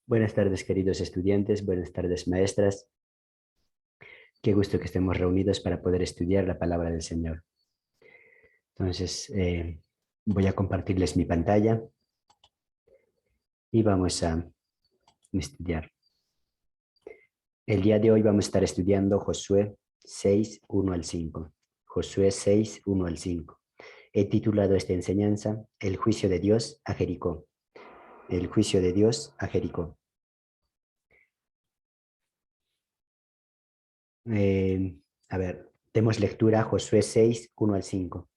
Buenas tardes, queridos estudiantes, buenas tardes, maestras. Qué gusto que estemos reunidos para poder estudiar la palabra del Señor. Entonces, voy a compartirles mi pantalla y vamos a estudiar. El día de hoy vamos a estar estudiando Josué 6, 1 al 5. Josué 6, 1 al 5. He titulado esta enseñanza El juicio de Dios a Jericó. El juicio de Dios a Jericó. A ver, demos lectura a Josué 6, 1 al 5.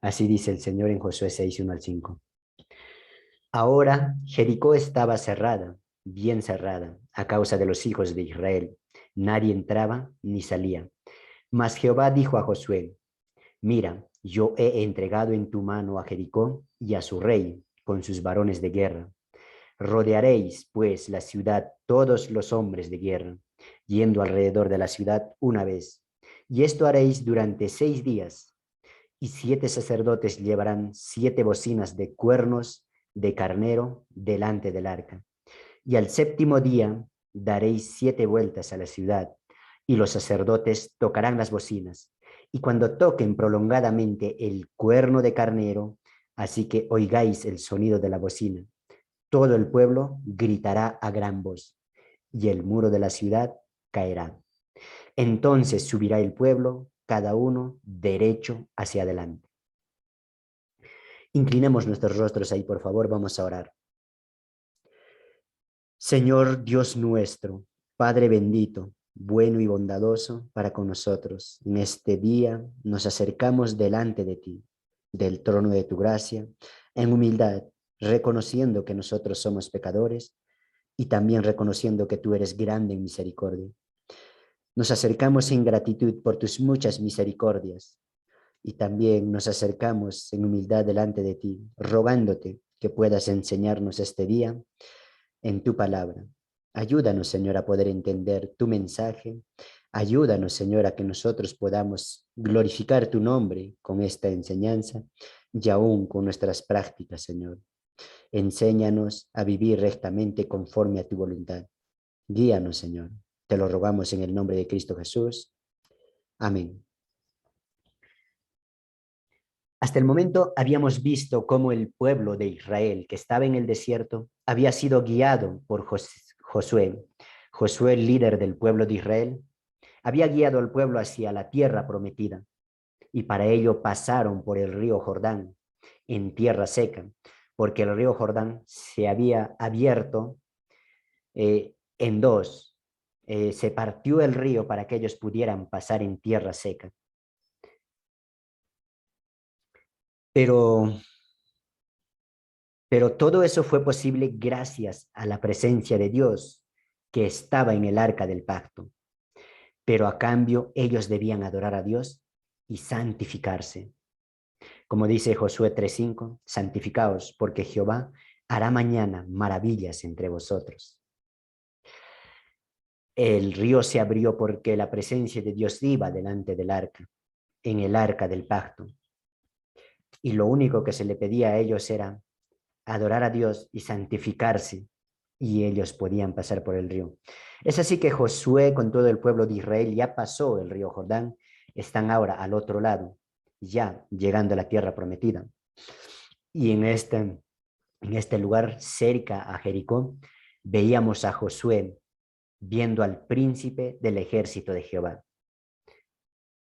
Así dice el Señor en Josué 6, 1 al 5. Ahora Jericó estaba cerrada, bien cerrada, a causa de los hijos de Israel. Nadie entraba ni salía. Mas Jehová dijo a Josué: Mira, yo he entregado en tu mano a Jericó y a su rey, con sus varones de guerra. Rodearéis, pues, la ciudad todos los hombres de guerra, yendo alrededor de la ciudad una vez. Y esto haréis durante 6 días. Y 7 sacerdotes llevarán 7 bocinas de cuernos de carnero delante del arca. Y al séptimo día daréis 7 vueltas a la ciudad, y los sacerdotes tocarán las bocinas. Y cuando toquen prolongadamente el cuerno de carnero, así que oigáis el sonido de la bocina, todo el pueblo gritará a gran voz, y el muro de la ciudad caerá. Entonces subirá el pueblo, cada uno derecho hacia adelante. Inclinemos nuestros rostros ahí, por favor, vamos a orar. Señor Dios nuestro, Padre bendito, bueno y bondadoso para con nosotros, en este día nos acercamos delante de ti, del trono de tu gracia, en humildad, reconociendo que nosotros somos pecadores y también reconociendo que tú eres grande en misericordia. Nos acercamos en gratitud por tus muchas misericordias y también nos acercamos en humildad delante de ti, rogándote que puedas enseñarnos este día en tu palabra. Ayúdanos, Señor, a poder entender tu mensaje. Ayúdanos, Señor, a que nosotros podamos glorificar tu nombre con esta enseñanza y aún con nuestras prácticas, Señor. Enséñanos a vivir rectamente conforme a tu voluntad. Guíanos, Señor. Te lo rogamos en el nombre de Cristo Jesús. Amén. Hasta el momento habíamos visto cómo el pueblo de Israel que estaba en el desierto había sido guiado por Josué. Josué, el líder del pueblo de Israel, había guiado al pueblo hacia la tierra prometida y para ello pasaron por el río Jordán en tierra seca, porque el río Jordán se había abierto en dos. Se partió el río para que ellos pudieran pasar en tierra seca. Pero todo eso fue posible gracias a la presencia de Dios que estaba en el arca del pacto. Pero a cambio ellos debían adorar a Dios y santificarse. Como dice Josué 3:5, santificaos porque Jehová hará mañana maravillas entre vosotros. El río se abrió porque la presencia de Dios iba delante del arca, en el arca del pacto. Y lo único que se le pedía a ellos era adorar a Dios y santificarse, y ellos podían pasar por el río. Es así que Josué con todo el pueblo de Israel ya pasó el río Jordán, están ahora al otro lado, ya llegando a la tierra prometida. Y en este lugar, cerca a Jericó, veíamos a Josué viendo al príncipe del ejército de Jehová.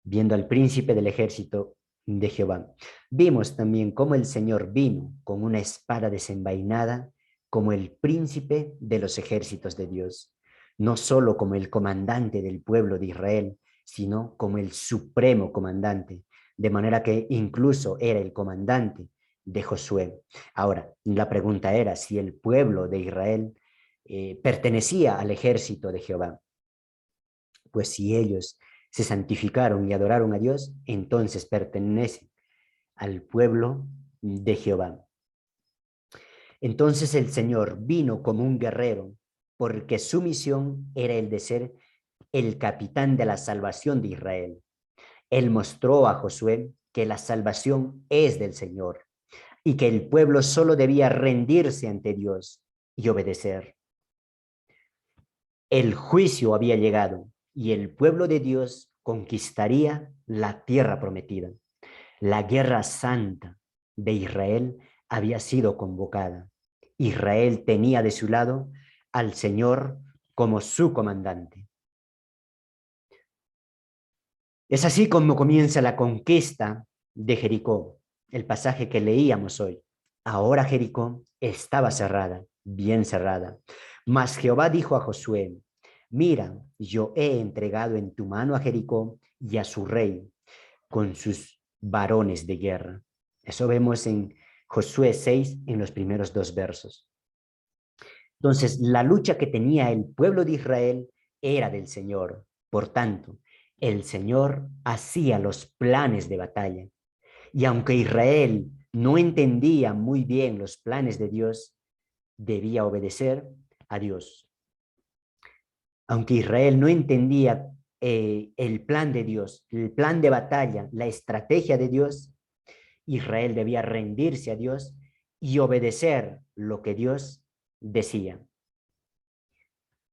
Viendo al príncipe del ejército de Jehová. Vimos también cómo el Señor vino con una espada desenvainada como el príncipe de los ejércitos de Dios, no solo como el comandante del pueblo de Israel, sino como el supremo comandante, de manera que incluso era el comandante de Josué. Ahora, la pregunta era si el pueblo de Israel pertenecía al ejército de Jehová. Pues si ellos se santificaron y adoraron a Dios, entonces pertenecen al pueblo de Jehová. Entonces el Señor vino como un guerrero, porque su misión era el de ser el capitán de la salvación de Israel. Él mostró a Josué que la salvación es del Señor y que el pueblo solo debía rendirse ante Dios y obedecer. El juicio había llegado y el pueblo de Dios conquistaría la tierra prometida. La guerra santa de Israel había sido convocada. Israel tenía de su lado al Señor como su comandante. Es así como comienza la conquista de Jericó, el pasaje que leíamos hoy. Ahora Jericó estaba cerrada, bien cerrada. Mas Jehová dijo a Josué: mira, yo he entregado en tu mano a Jericó y a su rey con sus varones de guerra. Eso vemos en Josué 6, en los primeros 2 versos. Entonces, la lucha que tenía el pueblo de Israel era del Señor. Por tanto, el Señor hacía los planes de batalla. Y aunque Israel no entendía muy bien los planes de Dios, debía obedecer a Dios. Aunque Israel no entendía el plan de Dios, el plan de batalla, la estrategia de Dios, Israel debía rendirse a Dios y obedecer lo que Dios decía.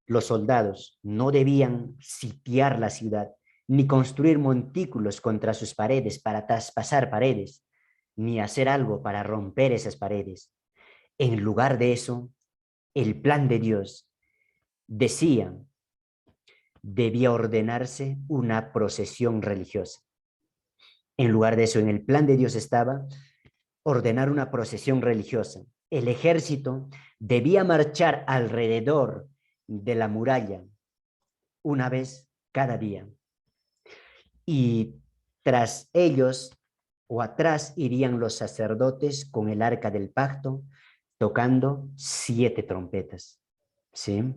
Los soldados no debían sitiar la ciudad, ni construir montículos contra sus paredes para traspasar paredes, ni hacer algo para romper esas paredes. En lugar de eso, el plan de Dios decía, debía ordenarse una procesión religiosa. En lugar de eso, en el plan de Dios estaba ordenar una procesión religiosa. El ejército debía marchar alrededor de la muralla una vez cada día. Y tras ellos o atrás irían los sacerdotes con el arca del pacto tocando 7 trompetas. ¿Sí?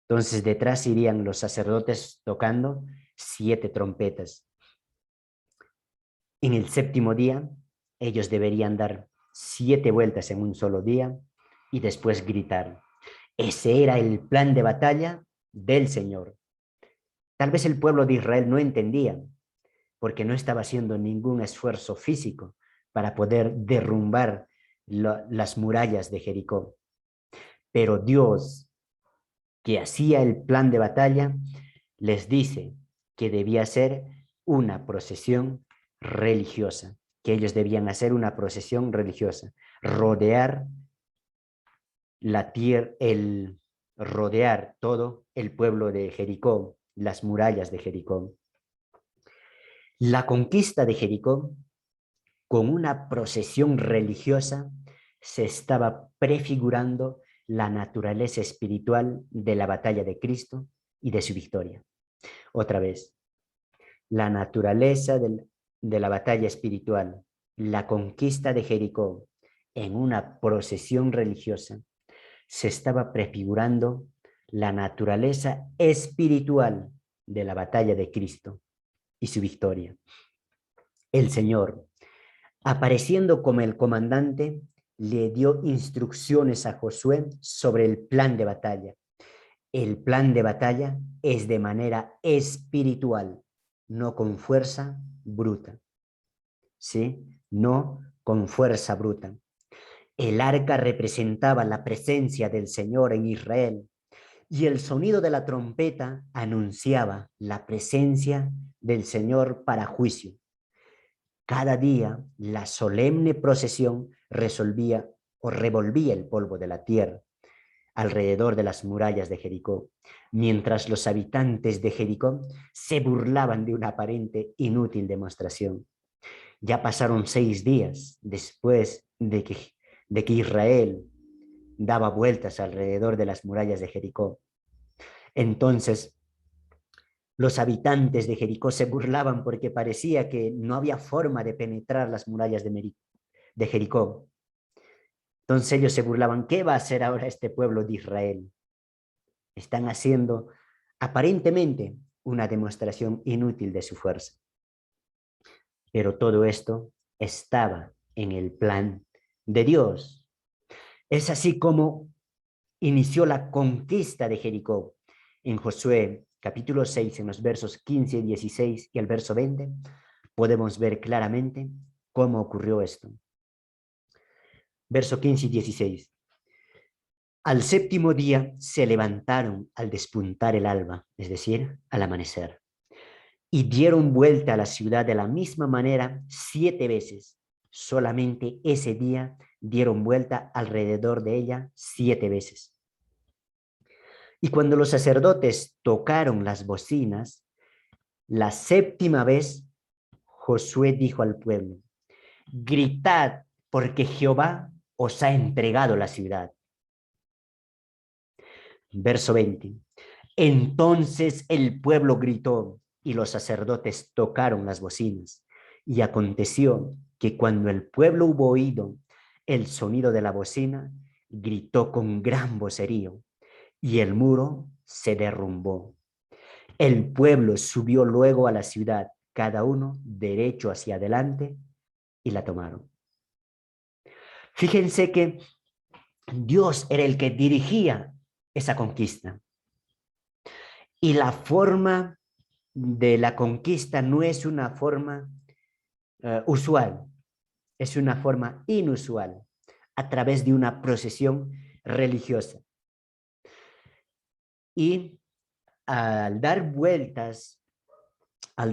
Entonces detrás irían los sacerdotes tocando 7 trompetas. En el 7º día, ellos deberían dar 7 vueltas en un solo día y después gritar. Ese era el plan de batalla del Señor. Tal vez el pueblo de Israel no entendía, porque no estaba haciendo ningún esfuerzo físico para poder derrumbar las murallas de Jericó. Pero Dios, que hacía el plan de batalla, les dice que debía ser una procesión religiosa, que ellos debían hacer una procesión religiosa, rodear la tierra, rodear todo el pueblo de Jericó, las murallas de Jericó. La conquista de Jericó, con una procesión religiosa, se estaba prefigurando la naturaleza espiritual de la batalla de Cristo y de su victoria. Otra vez, la naturaleza de la batalla espiritual, la conquista de Jericó en una procesión religiosa, se estaba prefigurando la naturaleza espiritual de la batalla de Cristo y su victoria. El Señor, apareciendo como el comandante, le dio instrucciones a Josué sobre el plan de batalla. El plan de batalla es de manera espiritual, no con fuerza bruta. ¿Sí? No con fuerza bruta. El arca representaba la presencia del Señor en Israel y el sonido de la trompeta anunciaba la presencia del Señor para juicio. Cada día la solemne procesión resolvía o revolvía el polvo de la tierra alrededor de las murallas de Jericó, mientras los habitantes de Jericó se burlaban de una aparente inútil demostración. Ya pasaron 6 días después de que Israel daba vueltas alrededor de las murallas de Jericó. Entonces, los habitantes de Jericó se burlaban porque parecía que no había forma de penetrar las murallas de Jericó. Entonces ellos se burlaban, ¿qué va a hacer ahora este pueblo de Israel? Están haciendo aparentemente una demostración inútil de su fuerza. Pero todo esto estaba en el plan de Dios. Es así como inició la conquista de Jericó. En Josué capítulo 6, en los versos 15 y 16 y el verso 20, podemos ver claramente cómo ocurrió esto. Verso 15 y 16. Al séptimo día se levantaron al despuntar el alba, es decir, al amanecer, y dieron vuelta a la ciudad de la misma manera 7 veces. Solamente ese día dieron vuelta alrededor de ella 7 veces. Y cuando los sacerdotes tocaron las bocinas, la séptima vez, Josué dijo al pueblo: gritad, porque Jehová os ha entregado la ciudad. Verso 20. Entonces el pueblo gritó y los sacerdotes tocaron las bocinas. Y aconteció que cuando el pueblo hubo oído el sonido de la bocina, gritó con gran vocerío y el muro se derrumbó. El pueblo subió luego a la ciudad, cada uno derecho hacia adelante, y la tomaron. Fíjense que Dios era el que dirigía esa conquista. Y la forma de la conquista no es una forma usual, es una forma inusual, a través de una procesión religiosa. Y al dar vueltas a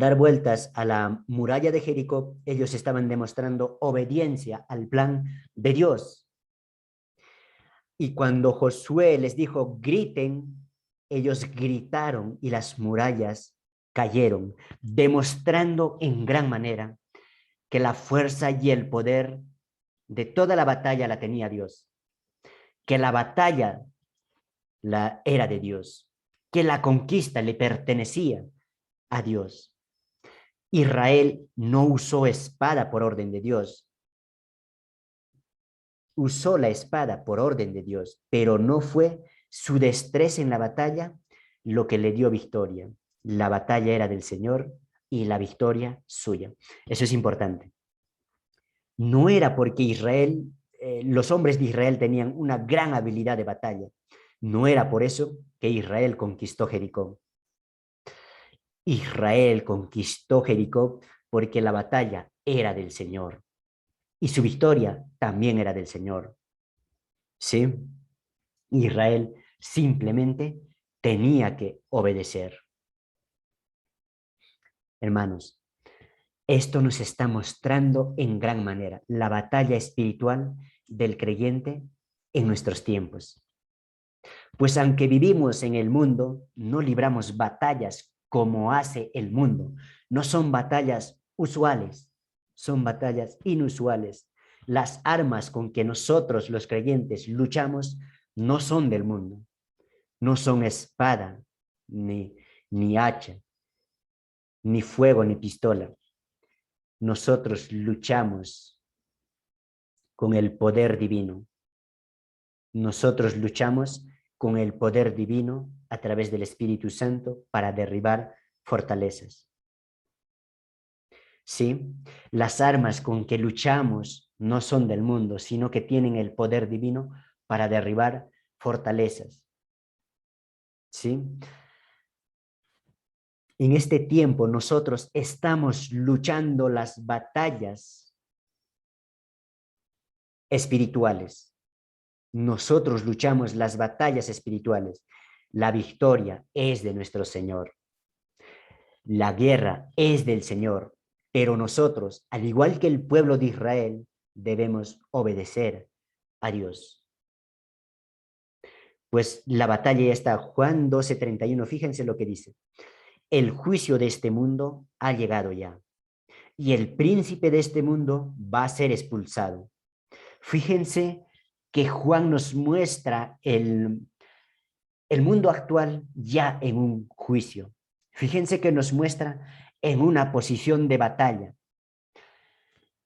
la muralla de Jericó, ellos estaban demostrando obediencia al plan de Dios. Y cuando Josué les dijo, griten, ellos gritaron y las murallas cayeron, demostrando en gran manera que la fuerza y el poder de toda la batalla la tenía Dios, que la batalla era de Dios, que la conquista le pertenecía a Dios. Israel no usó espada por orden de Dios, usó la espada por orden de Dios, pero no fue su destreza en la batalla lo que le dio victoria. La batalla era del Señor y la victoria suya. Eso es importante. No era porque los hombres de Israel tenían una gran habilidad de batalla. No era por eso que Israel conquistó Jericó. Israel conquistó Jericó porque la batalla era del Señor y su victoria también era del Señor. ¿Sí? Israel simplemente tenía que obedecer. Hermanos, esto nos está mostrando en gran manera la batalla espiritual del creyente en nuestros tiempos. Pues aunque vivimos en el mundo, no libramos batallas como hace el mundo. No son batallas usuales, son batallas inusuales. Las armas con que nosotros los creyentes luchamos no son del mundo. No son espada, ni hacha, ni fuego, ni pistola. Nosotros luchamos con el poder divino. Nosotros luchamos con el poder divino a través del Espíritu Santo para derribar fortalezas. ¿Sí? Las armas con que luchamos no son del mundo, sino que tienen el poder divino para derribar fortalezas. ¿Sí? En este tiempo nosotros estamos luchando las batallas espirituales. Nosotros luchamos las batallas espirituales. La victoria es de nuestro Señor. La guerra es del Señor, pero nosotros, al igual que el pueblo de Israel, debemos obedecer a Dios. Pues la batalla ya está. Juan 12:31, fíjense lo que dice. El juicio de este mundo ha llegado ya, y el príncipe de este mundo va a ser expulsado. Fíjense que Juan nos muestra el mundo actual ya en un juicio. Fíjense que nos muestra en una posición de batalla.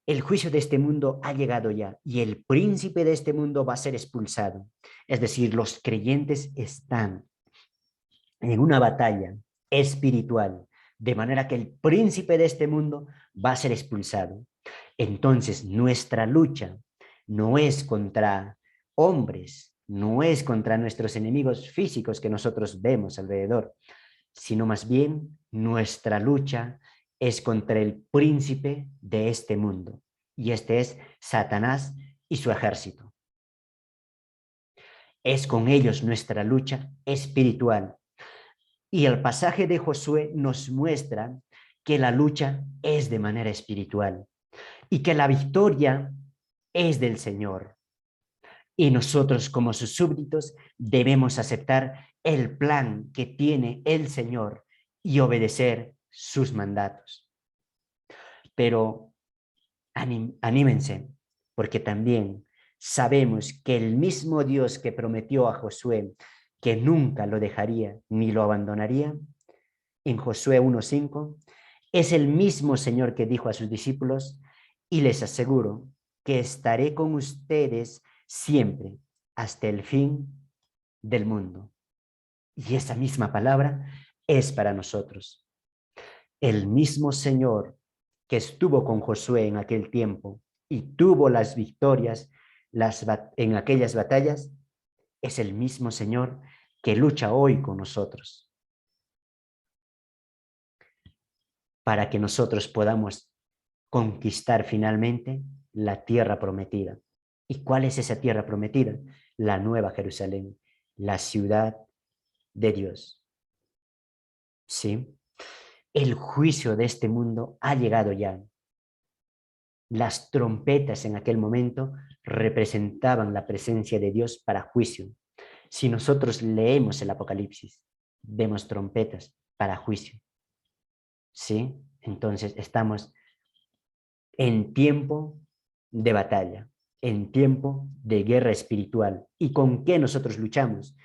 El juicio de este mundo ha llegado ya y el príncipe de este mundo va a ser expulsado. Es decir, los creyentes están en una batalla espiritual, de manera que el príncipe de este mundo va a ser expulsado. Entonces, nuestra lucha no es contra hombres, no es contra nuestros enemigos físicos que nosotros vemos alrededor, sino más bien nuestra lucha es contra el príncipe de este mundo, y este es Satanás y su ejército. Es con ellos nuestra lucha espiritual. Y el pasaje de Josué nos muestra que la lucha es de manera espiritual y que la victoria es del Señor. Y nosotros como sus súbditos debemos aceptar el plan que tiene el Señor y obedecer sus mandatos. Pero anímense, porque también sabemos que el mismo Dios que prometió a Josué que nunca lo dejaría ni lo abandonaría, en Josué 1:5, es el mismo Señor que dijo a sus discípulos, y les aseguro que estaré con ustedes siempre hasta el fin del mundo. Y esa misma palabra es para nosotros. El mismo Señor que estuvo con Josué en aquel tiempo y tuvo las victorias en aquellas batallas, es el mismo Señor que lucha hoy con nosotros para que nosotros podamos conquistar finalmente la tierra prometida. ¿Y cuál es esa tierra prometida? La Nueva Jerusalén, la ciudad de Dios. ¿Sí? El juicio de este mundo ha llegado ya. Las trompetas en aquel momento representaban la presencia de Dios para juicio. Si nosotros leemos el Apocalipsis, vemos trompetas para juicio. ¿Sí? Entonces estamos en tiempo de batalla, en tiempo de guerra espiritual. ¿Y con qué nosotros luchamos?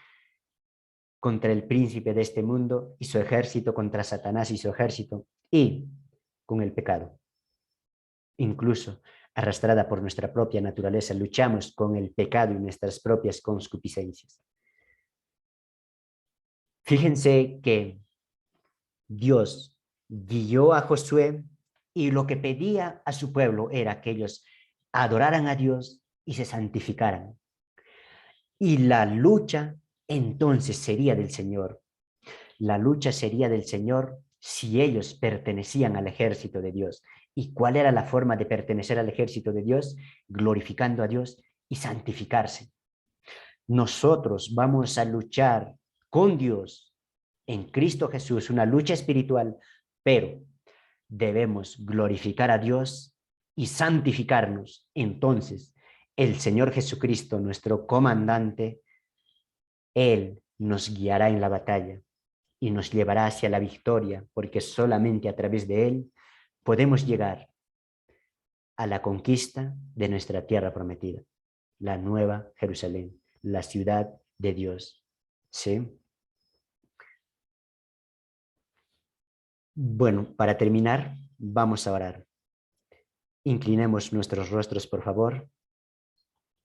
Contra el príncipe de este mundo y su ejército, contra Satanás y su ejército, y con el pecado. Incluso arrastrada por nuestra propia naturaleza, luchamos con el pecado y nuestras propias concupiscencias. Fíjense que Dios guió a Josué y lo que pedía a su pueblo era que ellos adoraran a Dios y se santificaran. Y la lucha entonces sería del Señor. La lucha sería del Señor si ellos pertenecían al ejército de Dios. ¿Y cuál era la forma de pertenecer al ejército de Dios? Glorificando a Dios y santificarse. Nosotros vamos a luchar con Dios en Cristo Jesús, una lucha espiritual, pero debemos glorificar a Dios y santificarnos. Entonces, el Señor Jesucristo, nuestro comandante, Él nos guiará en la batalla y nos llevará hacia la victoria, porque solamente a través de Él podemos llegar a la conquista de nuestra tierra prometida, la Nueva Jerusalén, la ciudad de Dios. ¿Sí? Bueno, para terminar, vamos a orar. Inclinemos nuestros rostros, por favor.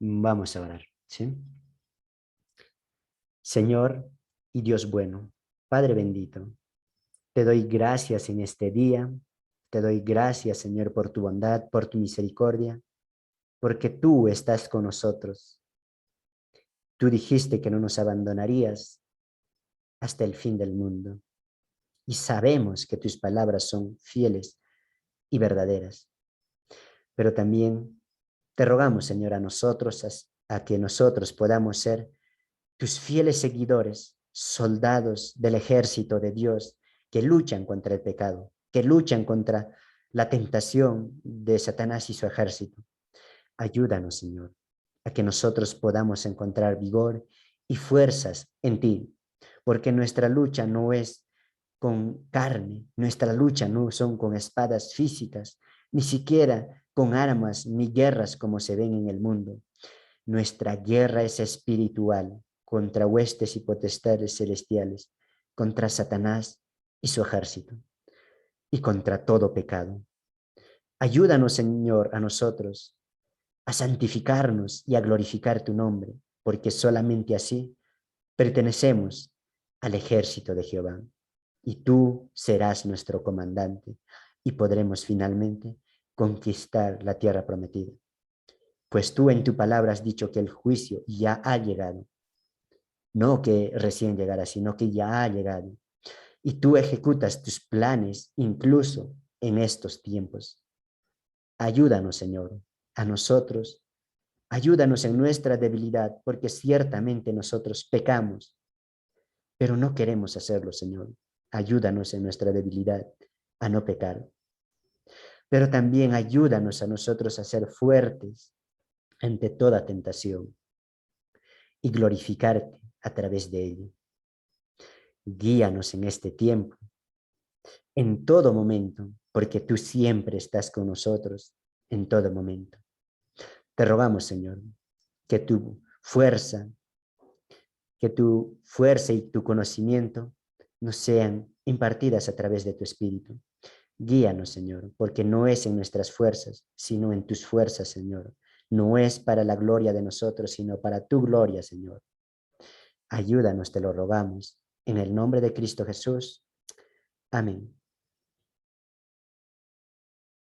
Vamos a orar. ¿Sí? Señor y Dios bueno, Padre bendito, te doy gracias en este día. Te doy gracias, Señor, por tu bondad, por tu misericordia, porque tú estás con nosotros. Tú dijiste que no nos abandonarías hasta el fin del mundo. Y sabemos que tus palabras son fieles y verdaderas. Pero también te rogamos, Señor, a nosotros, a que nosotros podamos ser tus fieles seguidores, soldados del ejército de Dios que luchan contra el pecado, que luchan contra la tentación de Satanás y su ejército. Ayúdanos, Señor, a que nosotros podamos encontrar vigor y fuerzas en ti, porque nuestra lucha no es con carne, nuestra lucha no son con espadas físicas, ni siquiera con armas ni guerras como se ven en el mundo. Nuestra guerra es espiritual contra huestes y potestades celestiales, contra Satanás y su ejército, y contra todo pecado. Ayúdanos, Señor, a nosotros a santificarnos y a glorificar tu nombre, porque solamente así pertenecemos al ejército de Jehová. Y tú serás nuestro comandante y podremos finalmente conquistar la tierra prometida. Pues tú en tu palabra has dicho que el juicio ya ha llegado. No que recién llegara, sino que ya ha llegado. Y tú ejecutas tus planes incluso en estos tiempos. Ayúdanos, Señor, a nosotros Ayúdanos en nuestra debilidad, porque ciertamente nosotros pecamos, pero no queremos hacerlo, Señor. Ayúdanos en nuestra debilidad a no pecar, pero también ayúdanos a nosotros a ser fuertes ante toda tentación y glorificarte a través de ello. Guíanos en este tiempo, en todo momento, porque tú siempre estás con nosotros en todo momento. Te rogamos, Señor, que que tu fuerza y tu conocimiento nos sean impartidas a través de tu Espíritu. Guíanos, Señor, porque no es en nuestras fuerzas, sino en tus fuerzas, Señor. No es para la gloria de nosotros, sino para tu gloria, Señor. Ayúdanos, te lo rogamos. En el nombre de Cristo Jesús. Amén.